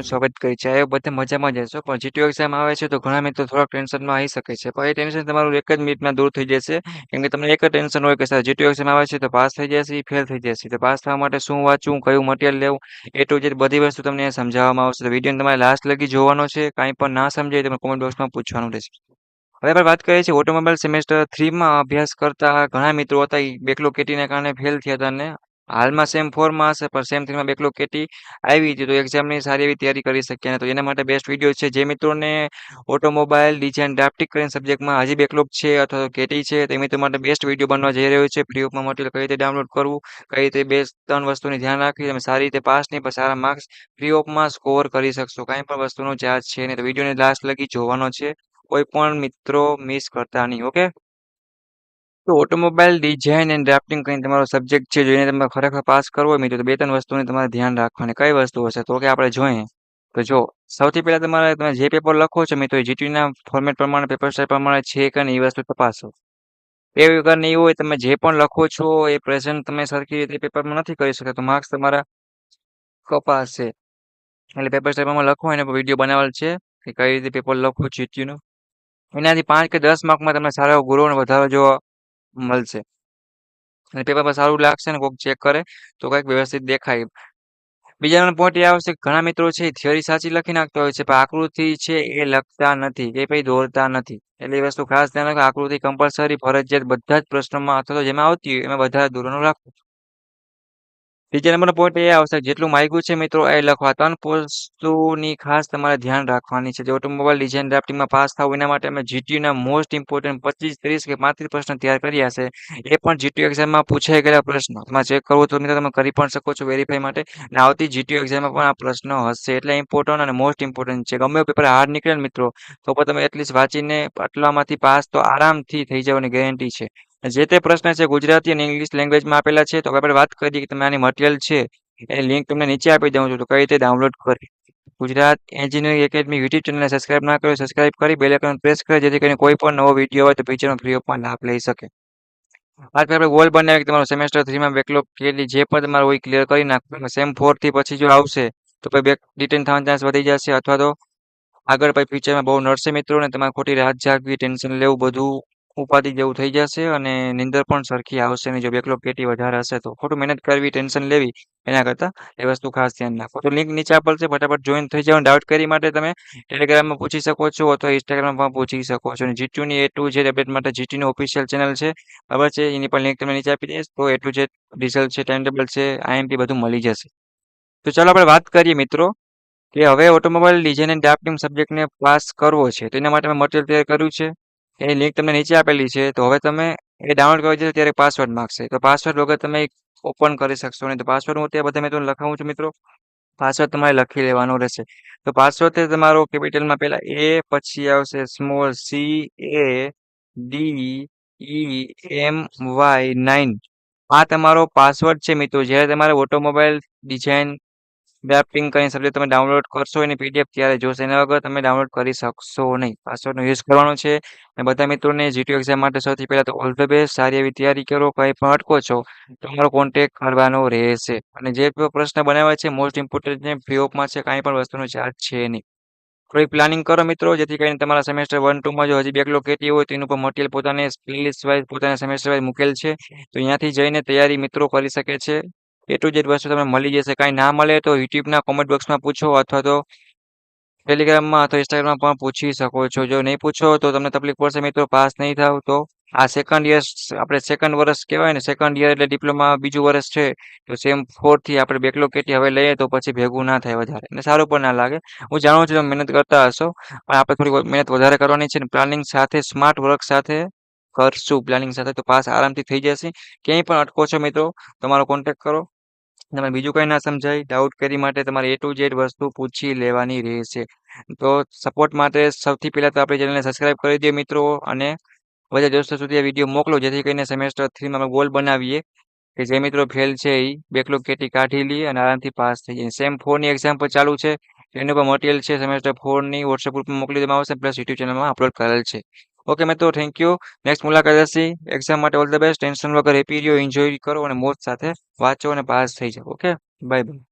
તમારું સ્વાગત કરી છે. એ બધે મજામાં જ હશો, પણ જીટીયુ એક્ઝામ આવે છે તો ઘણા મિત્રો થોડાક ટેન્શનમાં આવી શકે છે. પણ એ ટેન્શન તમારું એક જ મિનિટમાં દૂર થઈ જશે. કેમ કે તમને એક જ ટેન્શન હોય કે સર જીટીયુ એક્ઝામ આવે છે તો પાસ થઈ જશે, ફેલ થઈ જશે. તો પાસ થવા માટે શું વાંચવું, કયું મટીરિયલ લેવું, એ ટુ ઝેડ બધી વસ્તુ તમને સમજાવવામાં આવશે. તો વિડીયો તમારે લાસ્ટ લગી જોવાનો છે. કાંઈ પણ ના સમજાય તો કોમેન્ટ બોક્સમાં પૂછવાનું રહેશે. હવે આપણે વાત કરીએ છીએ ઓટોમોબાઈલ સેમેસ્ટર 3માં અભ્યાસ કરતા ઘણા મિત્રો હતા એ બેકલોગ કેટીને કારણે ફેલ થયા હતા અને હાલમાં સેમ 4માં હશે પણ સેમ 3માં બેકલોગ કેટી આવી હતી તો એક્ઝામની સારી એવી તૈયારી કરી શક્યા. તો એના માટે બેસ્ટ વિડીયો છે. જે મિત્રોને ઓટોમોબાઈલ ડિઝાઇન ડ્રાફ્ટિંગ કરીને સબ્જેક્ટમાં હજી બેકલોગ છે અથવા તો કેટી છે તે મિત્રો માટે બેસ્ટ વિડીયો બનવા જઈ રહ્યો છે. ફ્રી ઓફમાં મટીરિયલ કઈ રીતે ડાઉનલોડ કરવું, કઈ રીતે બે ત્રણ વસ્તુની ધ્યાન રાખવી, તમે સારી રીતે પાસ નહીં પણ સારા માર્ક્સ ફ્રી ઓફમાં સ્કોર કરી શકશો. કાંઈ પણ વસ્તુનો ચાર્જ છે નહીં. તો વિડીયોને લાસ્ટ લગી જોવાનો છે. કોઈ પણ મિત્રો મિસ કરતા નહીં. ઓકે, તો ઓટોમોબાઈલ ડિઝાઇન એન્ડ ડ્રાફ્ટિંગ કરીને તમારો સબ્જેક્ટ છે જોઈને તમે ખરેખર પાસ કરવો હોય મિત્રો તો બે ત્રણ વસ્તુની તમારે ધ્યાન રાખવાની. કઈ વસ્તુ હશે તો કે આપણે જોઈએ તો જો સૌથી પહેલા તમારે તમે જે પેપર લખો છો મિત્રો એ જીટીયુના ફોર્મેટ પ્રમાણે પેપર સ્ટાઇલ પ્રમાણે છે કે નહીં એ વસ્તુ તપાસો. એ વગર નહીં હોય તમે જે પણ લખો છો એ પ્રેઝન્ટ તમે સરખી રીતે પેપરમાં નથી કરી શકતા તો માર્ક્સ તમારા કપાશે. એટલે પેપર સ્ટાઇલ પ્રમાણે લખો એને વિડીયો બનાવેલ છે કે કઈ રીતે પેપર લખો જીટીયુનું. એનાથી 5 કે 10 માર્કમાં તમને સારો એવો ગ્રો અને વધારો જોવા મળશે. અને પેપરમાં સારું લાગશે ને કોઈક ચેક કરે તો કંઈક વ્યવસ્થિત દેખાય. બીજા નંબર પોઈન્ટ એ આવશે કે ઘણા મિત્રો છે થિયરી સાચી લખી નાખતા હોય છે પણ આકૃતિ છે એ લખતા નથી કે પછી દોરતા નથી. એટલે એ વસ્તુ ખાસ ધ્યાન રાખો. આકૃતિ કમ્પલસરી ફરજિયાત બધા જ પ્રશ્નોમાં અથવા તો જેમાં આવતી હોય એમાં વધારે દોરવાનું રાખો. ત્રીજા નંબરનો પોઈન્ટ એ આવશે કે જેટલું માગ્યું છે મિત્રો એ લખવા. 3 વસ્તુની ખાસ તમારે ધ્યાન રાખવાની છે. જે ઓટોમોબાઈલ ડિઝાઇન ડ્રાફ્ટિંગમાં પાસ થવું એના માટે અમે જીટીયુના મોસ્ટ ઇમ્પોર્ટન્ટ 25, 30 કે 35 પ્રશ્ન તૈયાર કર્યા છે. એ પણ જીટીયુ એક્ઝામમાં પૂછાઈ ગયેલા પ્રશ્નો. તમારે ચેક કરવું તો મિત્રો તમે કરી પણ શકો છો વેરીફાઈ માટે. અને આવતી જીટીયુ એક્ઝામમાં પણ આ પ્રશ્નો હશે. એટલે ઇમ્પોર્ટન્ટ અને મોસ્ટ ઇમ્પોર્ટન્ટ છે. ગમે એવું પેપર હાર્ડ નીકળે ને મિત્રો તો પણ તમે એટલીસ્ટ વાંચીને આટલામાંથી પાસ તો આરામથી થઈ જવાની ગેરંટી છે. જે તે પ્રશ્ન છે ગુજરાતી અને ઇંગ્લિશ લેંગ્વેજમાં આપેલા છે. તો હવે આપણે વાત કરીએ કે તમે આની મટીરિયલ છે એની લિંક તમને નીચે આપી દઉં છું તો કઈ રીતે ડાઉનલોડ કરી. ગુજરાત એન્જિનિયરિંગ એકેડમી યુટ્યુબ ચેનલને સબસ્ક્રાઇબ ના કરો સબસ્ક્રાઇબ કરી બેલ આઇકન પ્રેસ કરી જેથી કરીને કોઈ પણ નવો વિડીયો હોય તો ફીચરનો ફ્રી ઓફમાં લાભ લઈ શકે. આજ આપણે ગોલ બનાવી કે તમારો સેમેસ્ટર 3માં બેકલોગ કેટલી જે પણ તમારું હોય ક્લિયર કરી નાખો. સેમ 4 થી પછી જો આવશે તો પછી બેક રિટર્ન થવાનો ચાન્સ વધી જશે અથવા તો આગળ પછી ફ્યુચરમાં બહુ નડશે મિત્રો ને તમારે ખોટી રાત જાગવી ટેન્શન લેવું બધું ઉપાધિ જેવું થઈ જશે અને નીંદર પણ સરખી આવશે નહીં. જો બેકલોગ પેટી વધારે હશે તો ખોટું મહેનત કરવી ટેન્શન લેવી એના કરતાં એ વસ્તુ ખાસ ધ્યાન રાખો. તો લિંક નીચે આપેલ છે ફટાફટ જોઈન થઈ જાઓ. ડાઉટ કરી માટે તમે ટેલિગ્રામમાં પૂછી શકો છો અથવા ઇન્સ્ટાગ્રામમાં પૂછી શકો છો. અને જીટીયુની એ ટુ ઝેડ અપડેટ માટે જીટીયુની ઓફિશિયલ ચેનલ છે બરાબર છે. એની પણ લિંક તમને નીચે આપી દઈશ તો એ ટુ ઝેડ રિઝલ્ટ છે ટાઈમ ટેબલ છે આઈએમપી બધું મળી જશે. તો ચાલો આપણે વાત કરીએ મિત્રો કે હવે ઓટોમોબાઈલ ડિઝાઇન એન્ડ ડ્રાફ્ટિંગ સબ્જેક્ટને પાસ કરવો છે તો એના માટે મેં મટીરિયલ તૈયાર કર્યું છે. એની લિંક તમને નીચે આપેલી છે. તો હવે તમે એ ડાઉનલોડ કરવા જશો ત્યારે પાસવર્ડ માંગશે તો પાસવર્ડ વગર તમે ઓપન કરી શકશો નહીં. તો પાસવર્ડ હું ત્યાં બધા મેં તમને લખાવું છું મિત્રો. પાસવર્ડ તમારે લખી લેવાનો રહેશે. તો પાસવર્ડ છે તમારો કેપિટલમાં પહેલા એ પછી આવશે સ્મોલ CADEMY9 આ તમારો પાસવર્ડ છે મિત્રો. જ્યારે તમારે ઓટોમોબાઈલ ડિઝાઇન ડ્રાફ્ટિંગ કરીને સબ્જેક્ટ તમે ડાઉનલોડ કરશો એની પીડીએફ ત્યારે જોશે. એના વગર તમે ડાઉનલોડ કરી શકશો નહીં. પાસવર્ડનો યુઝ કરવાનો છે. અને બધા મિત્રોને જીટીયુ એક્ઝામ માટે સૌથી પહેલાં તો ઓલ ધ બેસ્ટ. સારી એવી તૈયારી કરો. કંઈ પણ અટકો છો તો તમારો કોન્ટેક્ટ કરવાનો રહેશે. અને જે પ્રશ્ન બનાવ્યા છે મોસ્ટ ઇમ્પોર્ટન્ટ છે ફ્રી ઓફમાં છે. કાંઈ પણ વસ્તુનો ચાર્જ છે નહીં. થોડીક પ્લાનિંગ કરો મિત્રો જેથી કરીને તમારા સેમેસ્ટર 1, 2માં જો હજી બેકલોગ કેટી હોય તો એનું પણ મટીરિયલ પોતાને પ્લેલિસ્ટ વાઇઝ પોતાના સેમેસ્ટર વાઇઝ મૂકેલ છે. તો અહીંયાથી જઈને તૈયારી મિત્રો કરી શકે છે. એ ટુ ઝેડ વસ્તુ તમને મળી જશે. કાંઈ ના મળે તો યુટ્યુબના કોમેન્ટ બોક્સમાં પૂછો અથવા તો ટેલિગ્રામમાં અથવા ઇન્સ્ટાગ્રામમાં પણ પૂછી શકો છો. જો નહીં પૂછો તો તમને તકલીફ પડશે મિત્રો. પાસ નહીં થાવ તો આ સેકન્ડ યર આપણે સેકન્ડ વર્ષ કહેવાય ને સેકન્ડ યર એટલે ડિપ્લોમા બીજું વર્ષ છે. તો સેમ 4 થી આપણે બેકલોગ કેટી હવે લઈએ તો પછી ભેગું ના થાય વધારે અને સારું પણ ના લાગે. હું જાણું છું તમે મહેનત કરતા હશો પણ આપણે થોડી મહેનત વધારે કરવાની છે. પ્લાનિંગ સાથે સ્માર્ટ વર્ક સાથે કરશું પ્લાનિંગ સાથે તો પાસ આરામથી થઈ જશે. ક્યાંય પણ અટકો છો મિત્રો તમારો કોન્ટેક્ટ કરો. તમે બીજું કંઈ ના સમજાય ડાઉટ કરી માટે તમારે એ ટુ ઝેડ વસ્તુ પૂછી લેવાની રહેશે. તો સપોર્ટ માટે સૌથી પહેલાં તો આપણી ચેનલને સબસ્ક્રાઇબ કરી દો મિત્રો અને બધા દોસ્તો સુધી આ વિડીયો મોકલો જેથી કરીને સેમેસ્ટર 3માં અમે ગોલ બનાવીએ કે જે મિત્રો ફેલ છે એ બેકલોગ કેટી કાઢી લે અને આરામથી પાસ થઈ જાય. સેમ 4ની એક્ઝામ પર ચાલુ છે એનું પણ મટીરિયલ છે સેમેસ્ટર 4ની વોટ્સએપ ગ્રુપમાં મોકલી દેવામાં આવશે પ્લસ યુટ્યુબ ચેનલમાં અપલોડ કરેલ છે. ઓકે મિત્રો થેન્ક યુ. નેક્સ્ટ મુલાકાત હશે. એક્ઝામ માટે ઓલ ધ બેસ્ટ. ટેન્શન વગર હેપી રહ્યો એન્જોય કરો અને મોજ સાથે વાંચો અને પાસ થઈ જાઓ. Okay bye bye.